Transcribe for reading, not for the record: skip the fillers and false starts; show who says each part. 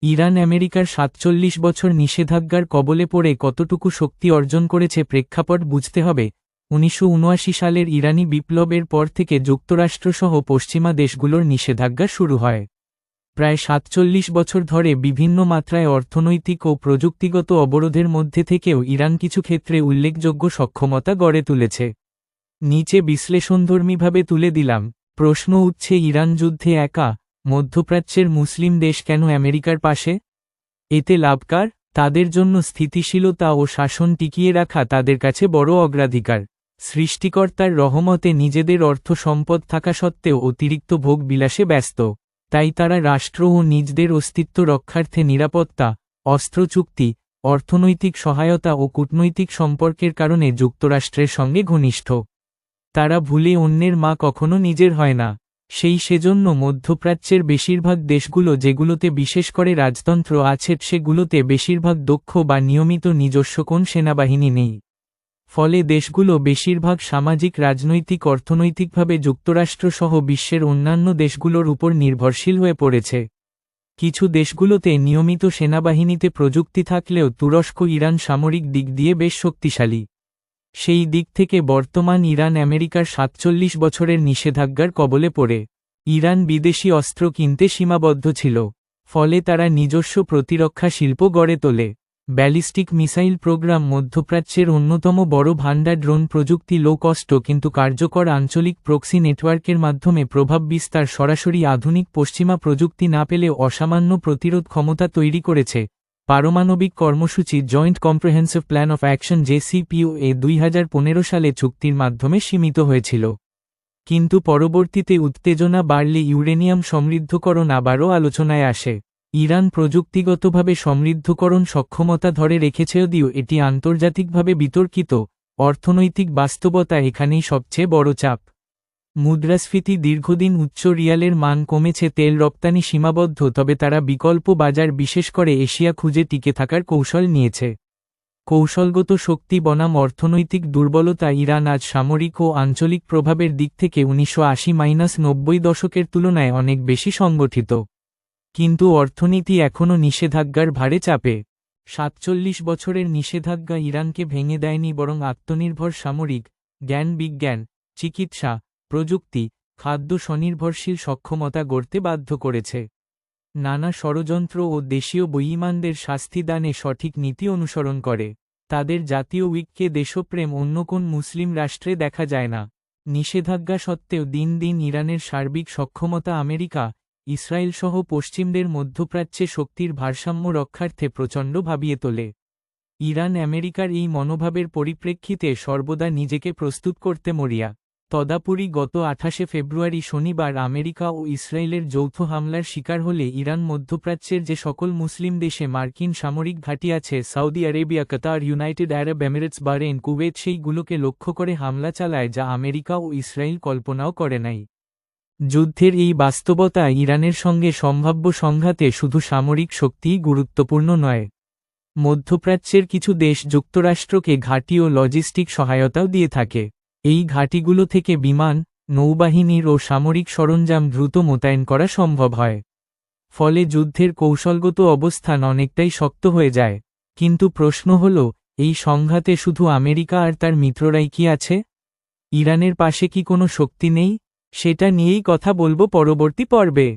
Speaker 1: Iran আমেরিকার ৪৭ বছর নিষেধাজ্ঞার কবলে পড়ে কতটুকু শক্তি অর্জন করেছে প্রেক্ষাপট বুঝতে হবে। ১৯৭৯ সালের ইরানি বিপ্লবের পর থেকে যুক্তরাষ্ট্রসহ পশ্চিমা দেশগুলোর নিষেধাজ্ঞা শুরু হয়। প্রায় ৪৭ বছর ধরে বিভিন্ন মাত্রায় অর্থনৈতিক ও প্রযুক্তিগত অবরোধের মধ্যে থেকেও ইরান কিছু ক্ষেত্রে উল্লেখযোগ্য সক্ষমতা গড়ে তুলেছে। নিচে বিশ্লেষণধর্মীভাবে তুলে দিলাম। প্রশ্ন উঠছে, ইরান যুদ্ধে একা, মধ্যপ্রাচ্যের মুসলিম দেশ কেন আমেরিকার পাশে? এতে লাভকার? তাদের জন্য স্থিতিশীলতা ও শাসন টিকিয়ে রাখা তাদের কাছে বড় অগ্রাধিকার। সৃষ্টিকর্তার রহমতে নিজেদের অর্থ সম্পদ থাকা সত্ত্বেও অতিরিক্ত ভোগ বিলাসে ব্যস্ত। তাই তারা রাষ্ট্র ও নিজেদের অস্তিত্ব রক্ষার্থে নিরাপত্তা, অস্ত্র চুক্তি, অর্থনৈতিক সহায়তা ও কূটনৈতিক সম্পর্কের কারণে যুক্তরাষ্ট্রের সঙ্গে ঘনিষ্ঠ। তারা ভুলে অন্যের মা কখনো নিজের হয় না। সেজন্য মধ্যপ্রাচ্যের বেশিরভাগ দেশগুলো যেগুলোতে বিশেষ করে রাজতন্ত্র আছে সেগুলোতে বেশিরভাগ দক্ষ বা নিয়মিত নিজস্ব কোন সেনাবাহিনী নেই। ফলে দেশগুলো বেশিরভাগ সামাজিক, রাজনৈতিক, অর্থনৈতিকভাবে যুক্তরাষ্ট্রসহ বিশ্বের অন্যান্য দেশগুলোর উপর নির্ভরশীল হয়ে পড়েছে। কিছু দেশগুলোতে নিয়মিত সেনাবাহিনীতে প্রযুক্তি থাকলেও তুরস্ক ইরান সামরিক দিক দিয়ে বেশ শক্তিশালী। সেই দিক থেকে বর্তমান ইরান আমেরিকার ৪৭ বছরের নিষেধাজ্ঞার কবলে পড়ে। ইরান বিদেশি অস্ত্র কিনতে সীমাবদ্ধ ছিল। ফলে তারা নিজস্ব প্রতিরক্ষা শিল্প গড়ে তোলে। ব্যালিস্টিক মিসাইল প্রোগ্রাম, মধ্যপ্রাচ্যের অন্যতম বড় ভান্ডার, ড্রোন প্রযুক্তি, লো কস্ট কিন্তু কার্যকর আঞ্চলিক প্রক্সি নেটওয়ার্কের মাধ্যমে প্রভাব বিস্তার, সরাসরি আধুনিক পশ্চিমা প্রযুক্তি না পেলেও অসামান্য প্রতিরোধ ক্ষমতা তৈরি করেছে। পারমাণবিক কর্মসূচি, joint comprehensive plan of action JCPOA ২০১৫ সালে চুক্তির মাধ্যমে সীমিত হয়েছিল। কিন্তু পরবর্তীতে উত্তেজনা বাড়লে ইউরেনিয়াম সমৃদ্ধকরণ আবারও আলোচনায় আসে। ইরান প্রযুক্তিগতভাবে সমৃদ্ধকরণ সক্ষমতা ধরে রেখেছে, যদিও এটি আন্তর্জাতিকভাবে বিতর্কিত। অর্থনৈতিক বাস্তবতা এখানেই সবচেয়ে বড় চাপ। মুদ্রাস্ফীতি দীর্ঘদিন উচ্চ, রিয়ালের মান কমেছে, তেল রপ্তানি সীমাবদ্ধ, তবে তারা বিকল্প বাজার, বিশেষ করে এশিয়া খুঁজে টিকে থাকার কৌশল নিয়েছে। কৌশলগত শক্তি বনাম অর্থনৈতিক দুর্বলতা, ইরান আজ সামরিক ও আঞ্চলিক প্রভাবের দিক থেকে ১৯৮০-৯০ দশকের তুলনায় অনেক বেশি সংগঠিত। কিন্তু অর্থনীতি এখনও নিষেধাজ্ঞার ভারে চাপে। ৪৭ বছরের নিষেধাজ্ঞা ইরানকে ভেঙে দেয়নি, বরং আত্মনির্ভর সামরিক, জ্ঞান বিজ্ঞান, চিকিৎসা, প্রযুক্তি, খাদ্য স্বনির্ভরশীল সক্ষমতা গড়তে বাধ্য করেছে। নানা ষড়যন্ত্র ও দেশীয় বেঈমানদের শাস্তি দানে সঠিক নীতি অনুসরণ করে। তাদের জাতীয় ঐক্যে দেশপ্রেম অন্য কোন মুসলিম রাষ্ট্রে দেখা যায় না। নিষেধাজ্ঞা সত্ত্বেও দিন দিন ইরানের সার্বিক সক্ষমতা আমেরিকা, ইসরায়েল সহ পশ্চিমদের মধ্যপ্রাচ্যে শক্তির ভারসাম্য রক্ষার্থে প্রচণ্ড ভাবিয়ে তোলে। ইরান আমেরিকার এই মনোভাবের পরিপ্রেক্ষিতে সর্বদা নিজেকে প্রস্তুত করতে মরিয়া। তদাপরি গত ২৮ ফেব্রুয়ারি শনিবার আমেরিকা ও ইসরায়েলের যৌথ হামলার শিকার হলে ইরান মধ্যপ্রাচ্যের যে সকল মুসলিম দেশে মার্কিন সামরিক ঘাঁটি আছে, সৌদি আরেবিয়া, কাতার, ইউনাইটেড আরব এমিরেটস, বাহরেইন, কুয়েত, সেইগুলোকে লক্ষ্য করে হামলা চালায়, যা আমেরিকা ও ইসরায়েল কল্পনাও করে নাই। যুদ্ধের এই বাস্তবতা ইরানের সঙ্গে সম্ভাব্য সংঘাতে শুধু সামরিক শক্তিই গুরুত্বপূর্ণ নয়। মধ্যপ্রাচ্যের কিছু দেশ যুক্তরাষ্ট্রকে ঘাঁটি ও লজিস্টিক সহায়তাও দিয়ে থাকে। এই ঘাঁটিগুলো থেকে বিমান, নৌবাহিনীর ও সামরিক সরঞ্জাম দ্রুত মোতায়েন করা সম্ভব হয়। ফলে যুদ্ধের কৌশলগত অবস্থান অনেকটাই শক্ত হয়ে যায়। কিন্তু প্রশ্ন হল, এই সংঘাতে শুধু আমেরিকা আর তার মিত্ররাই কি আছে? ইরানের পাশে কি কোনো শক্তি নেই? সেটা নিয়েই কথা বলবো পরবর্তী পর্বে।